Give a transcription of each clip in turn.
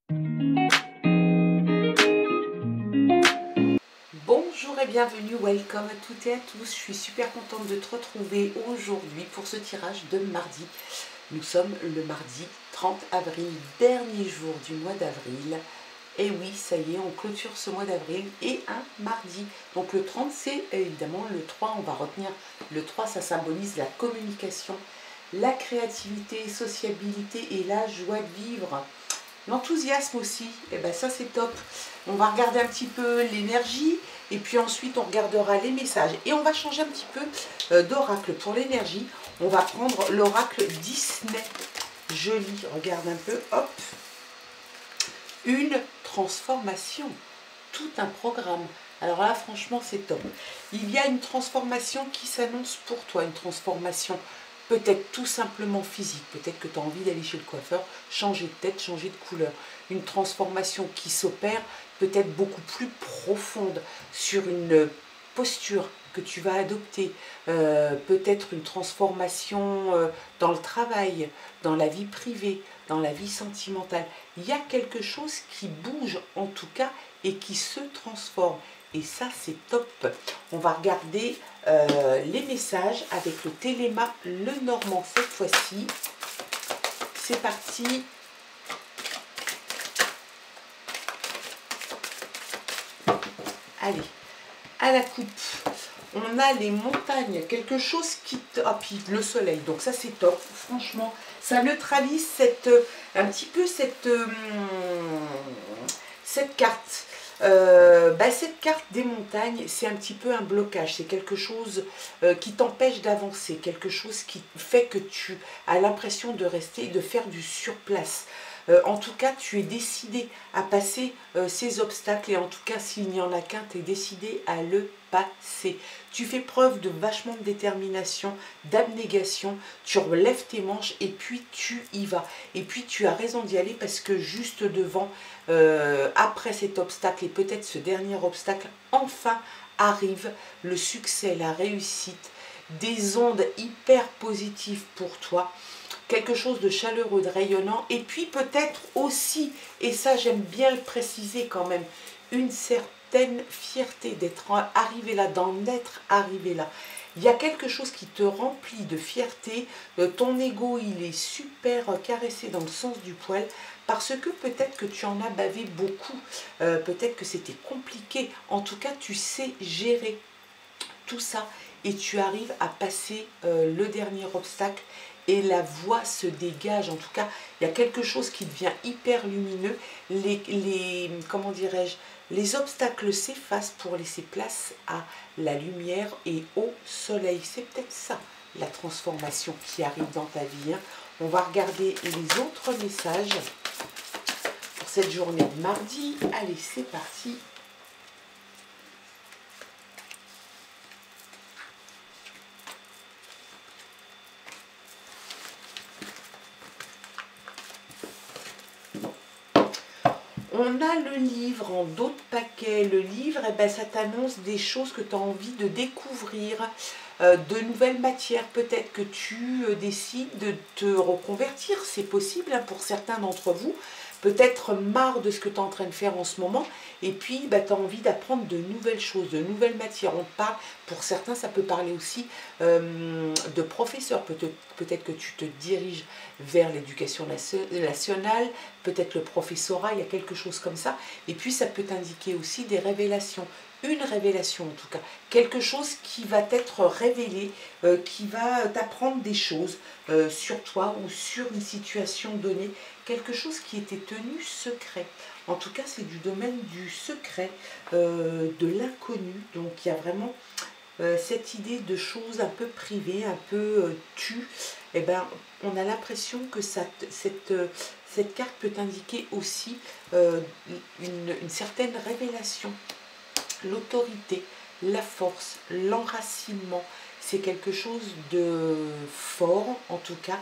Bonjour et bienvenue, welcome à toutes et à tous. Je suis super contente de te retrouver aujourd'hui pour ce tirage de mardi. Nous sommes le mardi 30 avril, dernier jour du mois d'avril. Et oui, ça y est, on clôture ce mois d'avril et un mardi. Donc le 30, c'est évidemment le 3, on va retenir le 3, ça symbolise la communication, la créativité, sociabilité et la joie de vivre. L'enthousiasme aussi, et ben ça c'est top. On va regarder un petit peu l'énergie et puis ensuite on regardera les messages. Et on va changer un petit peu d'oracle. Pour l'énergie, on va prendre l'oracle Disney. Joli, regarde un peu, hop. Une transformation, tout un programme. Alors là franchement c'est top. Il y a une transformation qui s'annonce pour toi, une transformation peut-être tout simplement physique, peut-être que tu as envie d'aller chez le coiffeur, changer de tête, changer de couleur. Une transformation qui s'opère peut-être beaucoup plus profonde sur une posture que tu vas adopter, peut-être une transformation dans le travail, dans la vie privée, dans la vie sentimentale. Il y a quelque chose qui bouge en tout cas et qui se transforme. Et ça, c'est top. On va regarder les messages avec le Téléma Lenormand cette fois-ci. C'est parti. Allez, à la coupe. On a les montagnes, quelque chose qui... Ah, puis le soleil, donc ça c'est top. Franchement, ça neutralise un petit peu cette carte. Cette carte des montagnes, c'est un petit peu un blocage, c'est quelque chose qui t'empêche d'avancer, quelque chose qui fait que tu as l'impression de rester, de faire du surplace. En tout cas, tu es décidé à passer ces obstacles et en tout cas, s'il n'y en a qu'un, tu es décidé à le passer. Tu fais preuve de vachement de détermination, d'abnégation, tu relèves tes manches et puis tu y vas. Et puis tu as raison d'y aller parce que juste devant, après cet obstacle et peut-être ce dernier obstacle, enfin arrive le succès, la réussite, des ondes hyper positives pour toi. Quelque chose de chaleureux, de rayonnant, et puis peut-être aussi, et ça j'aime bien le préciser quand même, une certaine fierté d'être arrivé là, d'en être arrivé là. Il y a quelque chose qui te remplit de fierté, ton ego il est super caressé dans le sens du poil, parce que peut-être que tu en as bavé beaucoup, peut-être que c'était compliqué, en tout cas tu sais gérer tout ça et tu arrives à passer le dernier obstacle et la voie se dégage. En tout cas, il y a quelque chose qui devient hyper lumineux. Comment dirais-je, les obstacles s'effacent pour laisser place à la lumière et au soleil. C'est peut-être ça, la transformation qui arrive dans ta vie. Hein. On va regarder les autres messages pour cette journée de mardi. Allez, c'est parti. On a le livre en d'autres paquets. Le livre, eh ben, ça t'annonce des choses que tu as envie de découvrir, de nouvelles matières. Peut-être que tu décides de te reconvertir, c'est possible hein, pour certains d'entre vous. Peut-être marre de ce que tu es en train de faire en ce moment, et puis bah, tu as envie d'apprendre de nouvelles choses, de nouvelles matières. On parle, pour certains, ça peut parler aussi de professeurs. Peut-être que tu te diriges vers l'éducation nationale, peut-être le professorat, il y a quelque chose comme ça. Et puis ça peut t'indiquer aussi des révélations. Une révélation en tout cas, quelque chose qui va t'être révélé, qui va t'apprendre des choses sur toi ou sur une situation donnée, quelque chose qui était tenu secret. En tout cas, c'est du domaine du secret, de l'inconnu. Donc il y a vraiment cette idée de choses un peu privées, un peu tues. Eh ben, on a l'impression que cette carte peut indiquer aussi une certaine révélation. L'autorité, la force, l'enracinement, c'est quelque chose de fort en tout cas.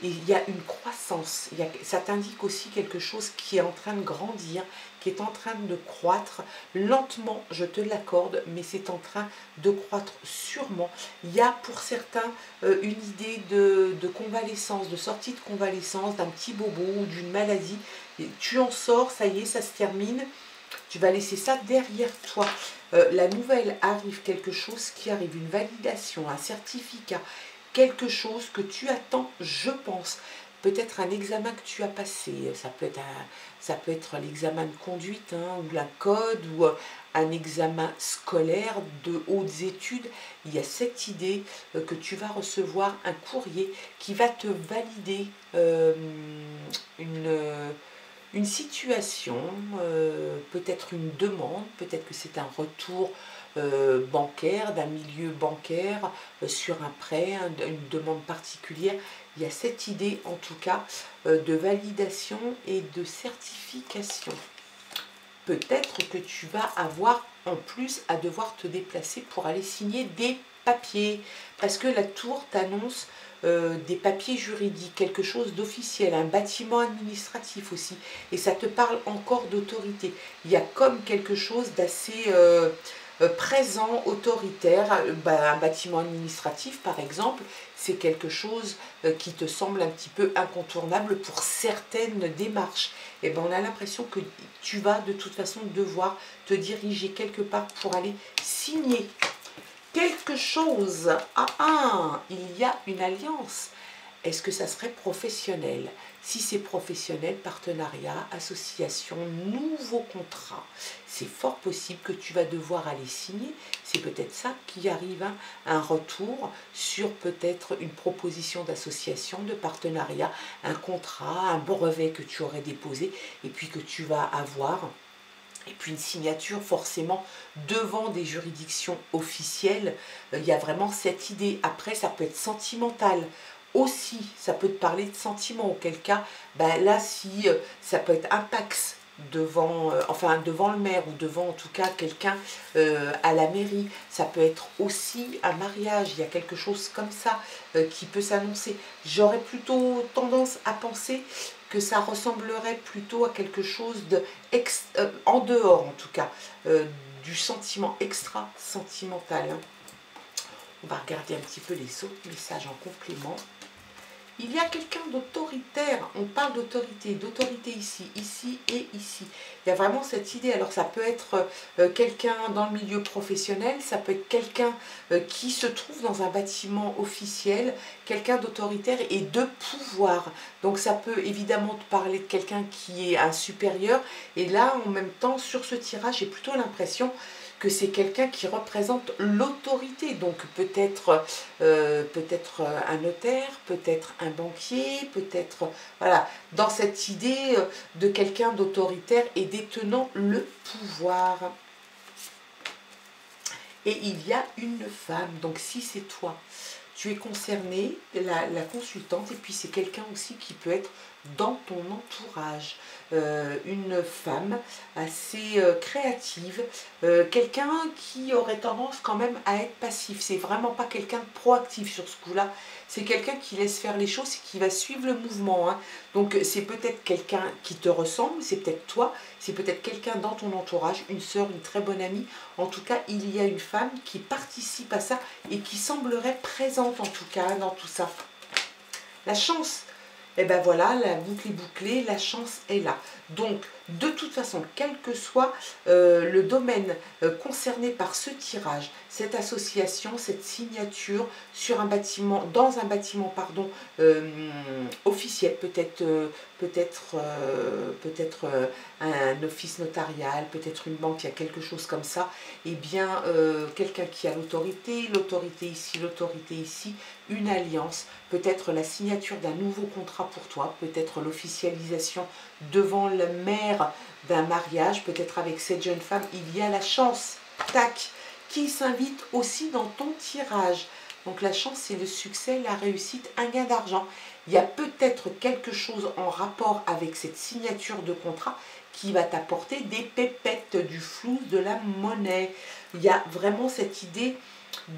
Et il y a une croissance, ça t'indique aussi quelque chose qui est en train de grandir, qui est en train de croître, lentement, je te l'accorde, mais c'est en train de croître sûrement. Il y a pour certains une idée de convalescence, de sortie de convalescence, d'un petit bobo ou d'une maladie. Et tu en sors, ça y est, ça se termine. Tu vas laisser ça derrière toi. La nouvelle arrive, quelque chose qui arrive, une validation, un certificat, quelque chose que tu attends, je pense. Peut-être un examen que tu as passé, ça peut être l'examen de conduite, hein, ou la code, ou un examen scolaire de hautes études. Il y a cette idée que tu vas recevoir un courrier qui va te valider une situation, peut-être une demande, peut-être que c'est un retour bancaire, d'un milieu bancaire, sur un prêt, une demande particulière. Il y a cette idée en tout cas de validation et de certification. Peut-être que tu vas avoir en plus à devoir te déplacer pour aller signer des papiers, parce que la tour t'annonce des papiers juridiques, quelque chose d'officiel, un bâtiment administratif aussi, et ça te parle encore d'autorité. Il y a comme quelque chose d'assez présent, autoritaire. Un bâtiment administratif par exemple, c'est quelque chose qui te semble un petit peu incontournable pour certaines démarches. Et ben on a l'impression que tu vas de toute façon devoir te diriger quelque part pour aller signer quelque chose. Il y a une alliance. Est-ce que ça serait professionnel? Si c'est professionnel, partenariat, association, nouveau contrat, c'est fort possible que tu vas devoir aller signer. C'est peut-être ça qui arrive, hein, un retour sur peut-être une proposition d'association, de partenariat, un contrat, un brevet que tu aurais déposé et puis que tu vas avoir. Et puis une signature forcément devant des juridictions officielles. Il y a vraiment cette idée. Après, ça peut être sentimental aussi, ça peut te parler de sentiments, auquel cas, là, si ça peut être un pax devant, devant le maire, ou devant en tout cas quelqu'un à la mairie, ça peut être aussi un mariage, il y a quelque chose comme ça qui peut s'annoncer. J'aurais plutôt tendance à penser que ça ressemblerait plutôt à quelque chose de en dehors en tout cas du sentiment extra-sentimental. On va regarder un petit peu les autres messages en complément. Il y a quelqu'un d'autoritaire, on parle d'autorité ici, ici et ici. Il y a vraiment cette idée, alors ça peut être quelqu'un dans le milieu professionnel, ça peut être quelqu'un qui se trouve dans un bâtiment officiel, quelqu'un d'autoritaire et de pouvoir. Donc ça peut évidemment te parler de quelqu'un qui est un supérieur, et là en même temps sur ce tirage j'ai plutôt l'impression que c'est quelqu'un qui représente l'autorité, donc peut-être un notaire, peut-être un banquier, peut-être, voilà, dans cette idée de quelqu'un d'autoritaire et détenant le pouvoir. Et il y a une femme, donc si c'est toi, tu es concerné, la consultante, et puis c'est quelqu'un aussi qui peut être dans ton entourage. Une femme assez créative, quelqu'un qui aurait tendance quand même à être passif. C'est vraiment pas quelqu'un de proactif sur ce coup-là, c'est quelqu'un qui laisse faire les choses et qui va suivre le mouvement, hein. Donc c'est peut-être quelqu'un qui te ressemble, c'est peut-être toi, c'est peut-être quelqu'un dans ton entourage, une sœur, une très bonne amie. En tout cas, il y a une femme qui participe à ça et qui semblerait présente en tout cas dans tout ça. La chance, et ben voilà, la boucle est bouclée, la chance est là. Donc, de toute façon, quel que soit le domaine concerné par ce tirage, cette association, cette signature sur un bâtiment, dans un bâtiment, pardon, officiel, peut-être un office notarial, peut-être une banque, il y a quelque chose comme ça, et bien quelqu'un qui a l'autorité ici, une alliance, peut-être la signature d'un nouveau contrat pour toi, peut-être l'officialisation devant le maire d'un mariage, peut-être avec cette jeune femme. Il y a la chance, tac, qui s'invite aussi dans ton tirage. Donc la chance, c'est le succès, la réussite, un gain d'argent. Il y a peut-être quelque chose en rapport avec cette signature de contrat qui va t'apporter des pépettes, du flou, de la monnaie. Il y a vraiment cette idée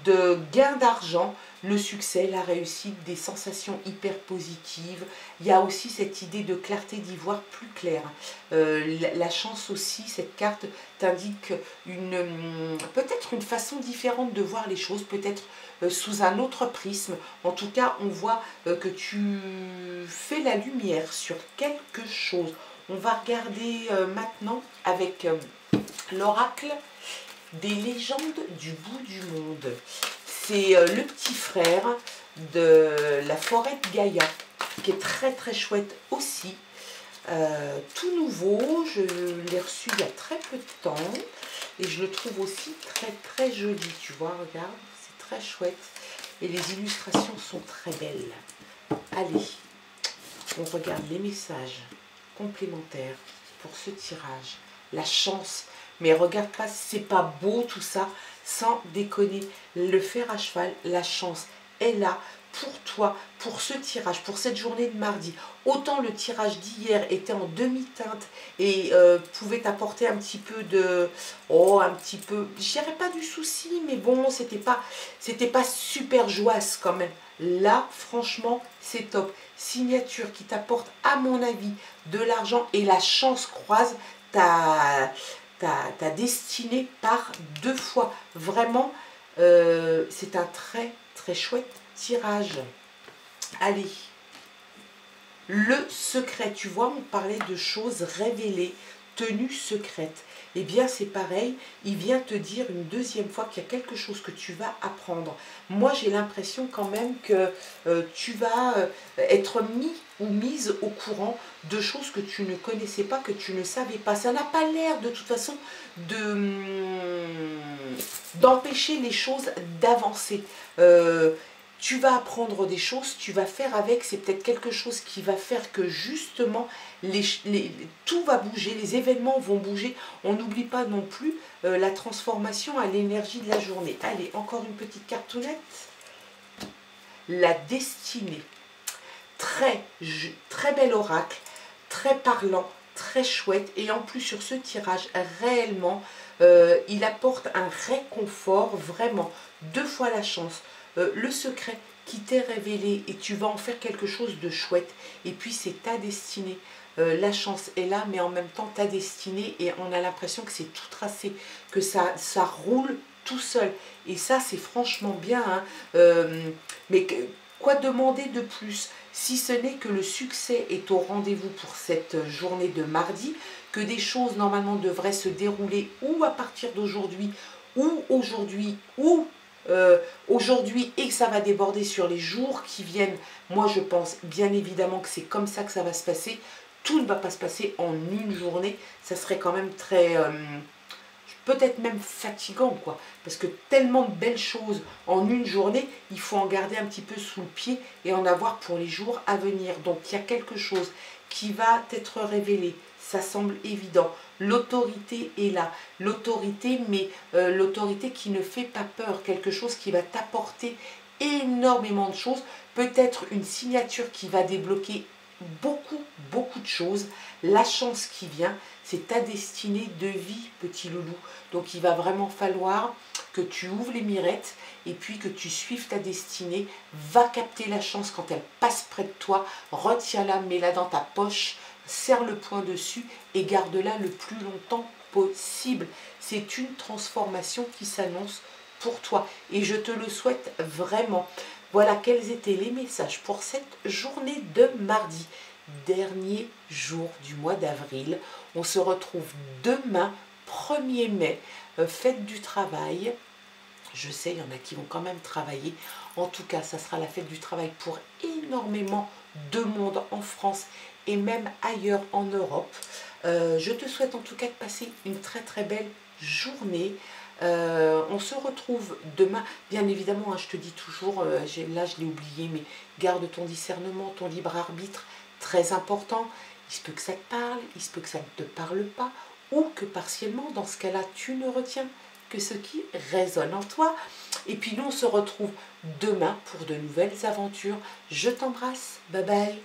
de gain d'argent, le succès, la réussite, des sensations hyper positives. Il y a aussi cette idée de clarté, d'y voir plus clair. La chance aussi, cette carte t'indique peut-être une façon différente de voir les choses, peut-être sous un autre prisme. En tout cas, on voit que tu fais la lumière sur quelque chose. On va regarder maintenant avec l'oracle des légendes du bout du monde. C'est le petit frère de la forêt de Gaïa, qui est très très chouette aussi. Tout nouveau, je l'ai reçu il y a très peu de temps. Et je le trouve aussi très très joli, tu vois, regarde, c'est très chouette. Et les illustrations sont très belles. Allez, on regarde les messages complémentaires pour ce tirage. La chance, mais regarde pas, c'est pas beau tout ça, sans déconner. Le fer à cheval, la chance est là pour toi, pour ce tirage, pour cette journée de mardi. Autant le tirage d'hier était en demi-teinte et pouvait t'apporter un petit peu de... Oh, un petit peu... Je dirais pas du souci, mais bon, c'était pas super joyeuse quand même. Là, franchement, c'est top. Signature qui t'apporte, à mon avis, de l'argent et la chance croise ta destinée par 2 fois. Vraiment, c'est un très, très chouette tirage. Allez, le secret, tu vois, on parlait de choses révélées, tenues secrètes. Eh bien, c'est pareil, il vient te dire une deuxième fois qu'il y a quelque chose que tu vas apprendre. Moi, j'ai l'impression quand même que tu vas être mis ou mise au courant de choses que tu ne connaissais pas, que tu ne savais pas. Ça n'a pas l'air, de toute façon, d'empêcher les choses d'avancer. Tu vas apprendre des choses, tu vas faire avec, c'est peut-être quelque chose qui va faire que justement tout va bouger, les événements vont bouger. On n'oublie pas non plus la transformation à l'énergie de la journée. Allez, encore une petite cartonnette. La destinée. Très, très bel oracle, très parlant, très chouette. Et en plus sur ce tirage, réellement, il apporte un réconfort, vraiment. 2 fois la chance. Le secret qui t'est révélé et tu vas en faire quelque chose de chouette. Et puis c'est ta destinée. La chance est là, mais en même temps ta destinée, et on a l'impression que c'est tout tracé, que ça roule tout seul. Et ça, c'est franchement bien. Hein. Mais quoi demander de plus, si ce n'est que le succès est au rendez-vous pour cette journée de mardi, que des choses normalement devraient se dérouler ou à partir d'aujourd'hui, ou aujourd'hui, ou aujourd'hui, et que ça va déborder sur les jours qui viennent. Moi, je pense bien évidemment que c'est comme ça que ça va se passer. Tout ne va pas se passer en une journée. Ça serait quand même très... peut-être même fatigant, quoi. Parce que tellement de belles choses en une journée, il faut en garder un petit peu sous le pied et en avoir pour les jours à venir. Donc, il y a quelque chose qui va être révélé. Ça semble évident. L'autorité est là. L'autorité, mais l'autorité qui ne fait pas peur. Quelque chose qui va t'apporter énormément de choses. Peut-être une signature qui va débloquer beaucoup, beaucoup de choses. La chance qui vient, c'est ta destinée de vie, petit loulou. Donc, il va vraiment falloir que tu ouvres les mirettes et puis que tu suives ta destinée. Va capter la chance quand elle passe près de toi. Retiens-la, mets-la dans ta poche, serre le poing dessus et garde-la le plus longtemps possible. C'est une transformation qui s'annonce pour toi et je te le souhaite vraiment. Voilà quels étaient les messages pour cette journée de mardi, dernier jour du mois d'avril. On se retrouve demain, 1er mai, fête du travail. Je sais, il y en a qui vont quand même travailler. En tout cas, ça sera la fête du travail pour énormément de monde en France et même ailleurs en Europe. Je te souhaite en tout cas de passer une très très belle journée. On se retrouve demain. Bien évidemment, hein, je te dis toujours, là je l'ai oublié, mais garde ton discernement, ton libre arbitre, très important. Il se peut que ça te parle, il se peut que ça ne te parle pas, ou que partiellement, dans ce cas-là, tu ne retiens que ce qui résonne en toi. Et puis nous, on se retrouve demain pour de nouvelles aventures. Je t'embrasse, bye bye.